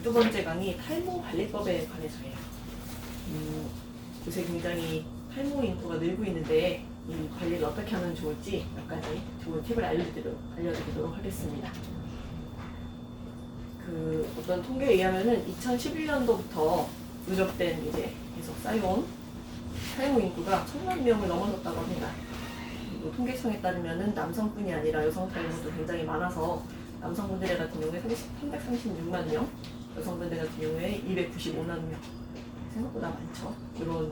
12번째 강의 탈모 관리법에 관해서예요. 요새 굉장히 탈모 인구가 늘고 있는데 이 관리를 어떻게 하면 좋을지 몇 가지 좋은 팁을 알려드리도록 하겠습니다. 어떤 통계에 의하면은 2011년도부터 누적된 이제 계속 쌓여온 탈모 인구가 1000만 명을 넘어섰다고 합니다. 그리고 통계청에 따르면은 남성뿐이 아니라 여성 탈모도 굉장히 많아서 남성분들 같은 경우에 336만 명, 여성분들 같은 경우에 295만 명. 생각보다 많죠. 이런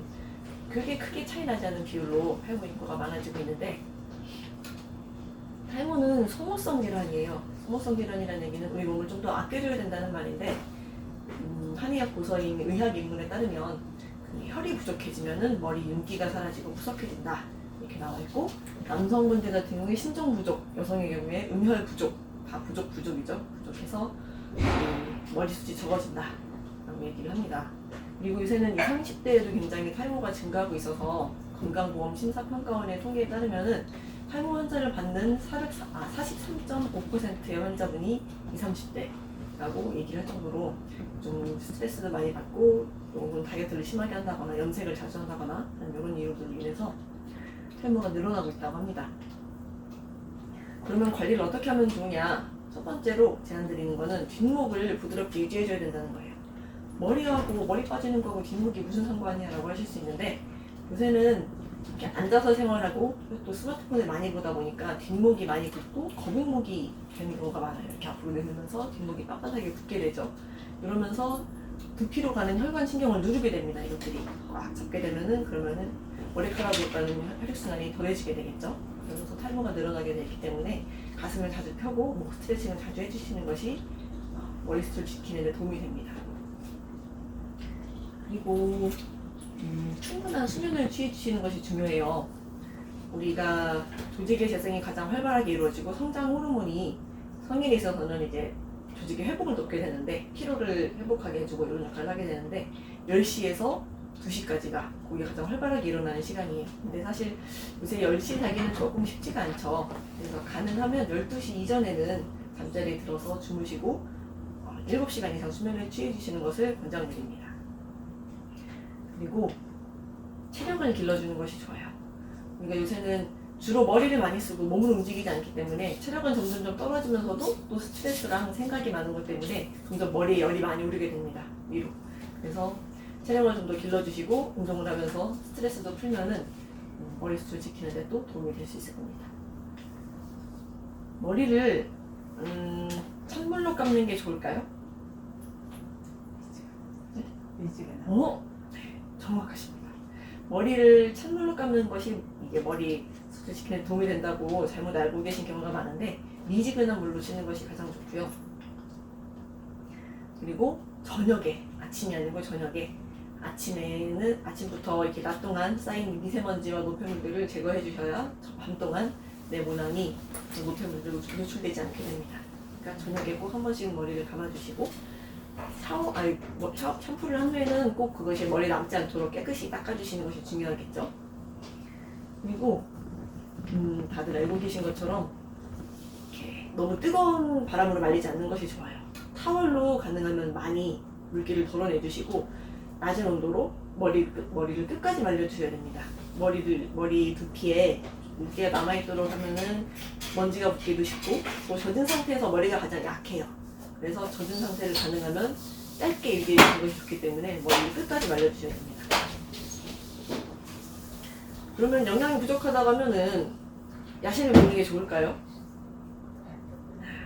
그게 크게 차이 나지 않는 비율로 탈모 인구가 많아지고 있는데, 탈모는 소모성 질환이에요. 소모성 질환이라는 얘기는 우리 몸을 좀 더 아껴줘야 된다는 말인데, 한의학 고서인 의학 입문에 따르면 혈이 부족해지면은 머리 윤기가 사라지고 푸석해진다 이렇게 나와 있고, 남성분들 같은 경우에 신종 부족, 여성의 경우에 음혈 부족, 다 부족이죠. 부족해서 머리숱이 적어진다 라고 얘기를 합니다. 그리고 요새는 20, 30대에도 굉장히 탈모가 증가하고 있어서 건강보험 심사평가원의 통계에 따르면은 탈모 환자를 받는 43.5%의 환자분이 20, 30대라고 얘기를 할 정도로 좀 스트레스도 많이 받고, 혹은 다이어트를 심하게 한다거나 염색을 자주 한다거나 이런 이유들로 인해서 탈모가 늘어나고 있다고 합니다. 그러면 관리를 어떻게 하면 좋으냐? 첫 번째로 제안드리는 거는 뒷목을 부드럽게 유지해줘야 된다는 거예요. 머리하고 머리 빠지는 거하고 뒷목이 무슨 상관이야 라고 하실 수 있는데, 요새는 이렇게 앉아서 생활하고 또 스마트폰을 많이 보다 보니까 뒷목이 많이 붓고 거북목이 되는 경우가 많아요. 이렇게 앞으로 내밀면서 뒷목이 빳빳하게 붓게 되죠. 이러면서 두피로 가는 혈관 신경을 누르게 됩니다. 이것들이 꽉 잡게 되면은, 그러면은 머리카락으로 가는 혈액순환이 더해지게 되겠죠. 그러면서 탈모가 늘어나게 되기 때문에 가슴을 자주 펴고 목 스트레칭을 자주 해주시는 것이 머리숱을 지키는 데 도움이 됩니다. 그리고 충분한 수면을 취해주시는 것이 중요해요. 우리가 조직의 재생이 가장 활발하게 이루어지고 성장 호르몬이 성인에 있어서는 이제 조직의 회복을 돕게 되는데, 피로를 회복하게 해주고 이런 역할을 하게 되는데, 10시에서 2시까지가 그게 가장 활발하게 일어나는 시간이에요. 근데 사실 요새 10시 자기는 조금 쉽지가 않죠. 그래서 가능하면 12시 이전에는 잠자리에 들어서 주무시고 7시간 이상 수면을 취해주시는 것을 권장드립니다. 그리고 체력을 길러주는 것이 좋아요. 그러니까 요새는 주로 머리를 많이 쓰고 몸을 움직이지 않기 때문에 체력은 점점 떨어지면서도 또 스트레스랑 생각이 많은 것 때문에 점점 머리에 열이 많이 오르게 됩니다. 위로. 그래서 체력을 좀 더 길러주시고 운동을 하면서 스트레스도 풀면은 머리숱을 지키는 데 또 도움이 될 수 있을 겁니다. 머리를 찬물로 감는 게 좋을까요? 네, 정확하십니다. 머리를 찬물로 감는 것이 이게 머리숱을 지키는 데 도움이 된다고 잘못 알고 계신 경우가 많은데, 미지근한 물로 씻는 것이 가장 좋고요. 그리고 저녁에, 아침이 아니고 저녁에, 아침부터 이렇게 낮 동안 쌓인 미세먼지와 노폐물들을 제거해 주셔야 밤 동안 내 모낭이 그 노폐물들로 노출되지 않게 됩니다. 그러니까 저녁에 꼭 한 번씩 머리를 감아주시고, 샴푸를 한 후에는 꼭 그것이 머리에 남지 않도록 깨끗이 닦아주시는 것이 중요하겠죠. 그리고 다들 알고 계신 것처럼 이렇게 너무 뜨거운 바람으로 말리지 않는 것이 좋아요. 타월로 가능하면 많이 물기를 덜어내주시고, 낮은 온도로 머리를 끝까지 말려주셔야 됩니다. 머리 두피에 물기가 남아있도록 하면은 먼지가 붙기도 쉽고, 또 젖은 상태에서 머리가 가장 약해요. 그래서 젖은 상태를 가능하면 짧게 유지해주는 것이 좋기 때문에 머리를 끝까지 말려주셔야 됩니다. 그러면 영양이 부족하다고 하면은 야식을 먹는 게 좋을까요?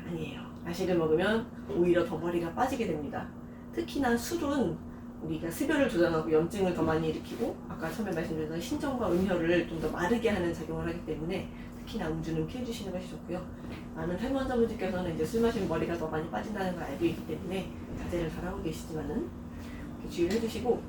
아니에요. 야식을 먹으면 오히려 더 머리가 빠지게 됩니다. 특히나 술은 우리가 습열을 조장하고 염증을 더 많이 일으키고, 아까 처음에 말씀드렸던 신장과 음혈을 좀 더 마르게 하는 작용을 하기 때문에 특히나 음주는 피해주시는 것이 좋고요. 많은 탈모 환자분들께서는 이제 술 마시면 머리가 더 많이 빠진다는 걸 알고 있기 때문에 자제를 잘하고 계시지만은 주의를 해주시고,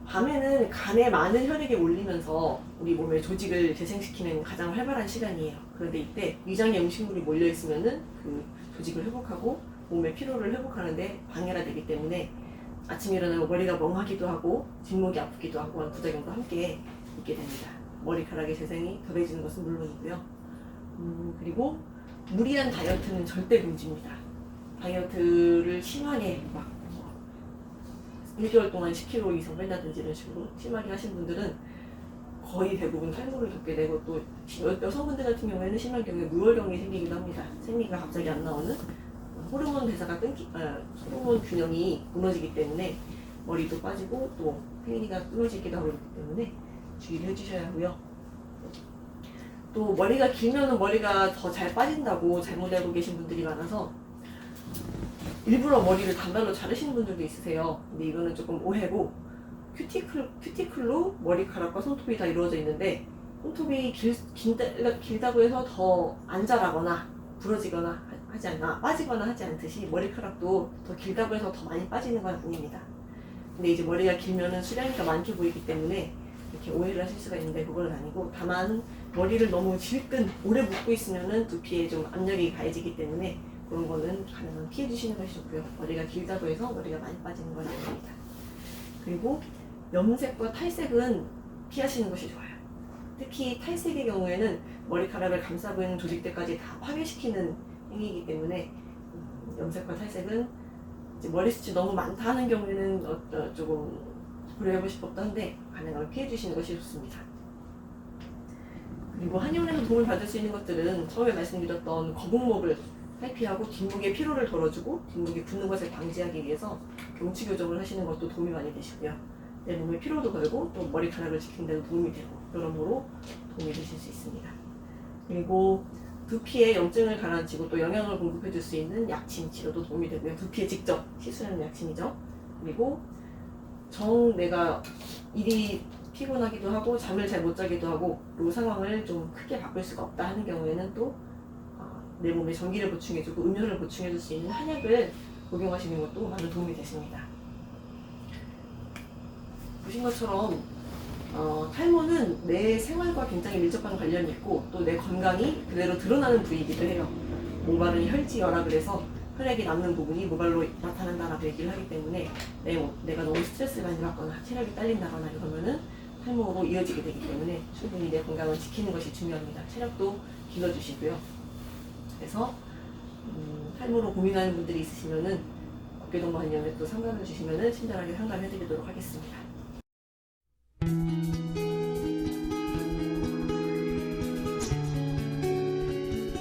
밤에는 간에 많은 혈액이 올리면서 우리 몸의 조직을 재생시키는 가장 활발한 시간이에요. 그런데 이때 위장에 음식물이 몰려 있으면은 그 조직을 회복하고 몸의 피로를 회복하는데 방해가 되기 때문에 아침에 일어나면 머리가 멍하기도 하고 뒷목이 아프기도 하고 하는 부작용도 함께 있게 됩니다. 머리카락의 재생이 더해지는 것은 물론이고요. 그리고 무리한 다이어트는 절대 금지입니다. 다이어트를 심하게 막 1개월 동안 10kg 이상 뺀다든지 이런 식으로 심하게 하신 분들은 거의 대부분 탈모를 겪게 되고, 또 여성분들 같은 경우에는 심한 경우에 무혈경이 생기기도 합니다. 생리가 갑자기 안 나오는 호르몬 대사가 호르몬 균형이 무너지기 때문에 머리도 빠지고 또 생리가 끊어지기도 하고 있기 때문에 주의를 해주셔야 하고요. 또 머리가 길면은 머리가 더 잘 빠진다고 잘못 알고 계신 분들이 많아서 일부러 머리를 단발로 자르시는 분들도 있으세요. 근데 이거는 조금 오해고, 큐티클로 머리카락과 손톱이 다 이루어져 있는데, 손톱이 길다고 해서 더 안 자라거나 부러지거나 하지 않나, 빠지거나 하지 않듯이 머리카락도 더 길다고 해서 더 많이 빠지는 건 아닙니다. 근데 이제 머리가 길면은 수량이 더 많게 보이기 때문에 이렇게 오해를 하실 수가 있는데, 그건 아니고, 다만 머리를 너무 질끈 오래 묶고 있으면은 두피에 좀 압력이 가해지기 때문에 그런 거는 가능한 피해 주시는 것이 좋고요. 머리가 길다고 해서 머리가 많이 빠지는 건 아닙니다. 그리고 염색과 탈색은 피하시는 것이 좋아요. 특히 탈색의 경우에는 머리카락을 감싸고 있는 조직들까지 다 파괴시키는 행위이기 때문에 염색과 탈색은 이제 머리숱이 너무 많다 하는 경우에는 조금 고려해보고 싶었다 한데 가능하면 피해주시는 것이 좋습니다. 그리고 한의원에서 도움을 받을 수 있는 것들은 처음에 말씀드렸던 거북목을 탈피하고 뒷목의 피로를 덜어주고 뒷목이 붓는 것을 방지하기 위해서 경추 교정을 하시는 것도 도움이 많이 되시고요. 내 몸의 피로도 걸고 또 머리카락을 지키는 데도 도움이 되고, 여러모로 도움이 되실 수 있습니다. 그리고 두피에 염증을 가라앉히고 또 영양을 공급해 줄 수 있는 약침 치료도 도움이 되고요. 두피에 직접 시술하는 약침이죠. 그리고 내가 일이 피곤하기도 하고 잠을 잘 못 자기도 하고 그 상황을 좀 크게 바꿀 수가 없다 하는 경우에는 또 내 몸에 전기를 보충해주고 음혈을 보충해줄 수 있는 한약을 복용하시는 것도 많은 도움이 되십니다. 보신 것처럼 탈모는 내 생활과 굉장히 밀접한 관련이 있고 또 내 건강이 그대로 드러나는 부위이기도 해요. 모발은 혈지열라 그래서 혈액이 남는 부분이 모발로 나타난다라고 얘기를 하기 때문에 내가 너무 스트레스를 많이 받거나 체력이 딸린다거나 이러면은 탈모로 이어지게 되기 때문에 충분히 내 건강을 지키는 것이 중요합니다. 체력도 길러주시고요. 그래서 탈모로 고민하는 분들이 있으시면은 어깨동무 한의원에 또 상담을 주시면은 친절하게 상담해드리도록 하겠습니다.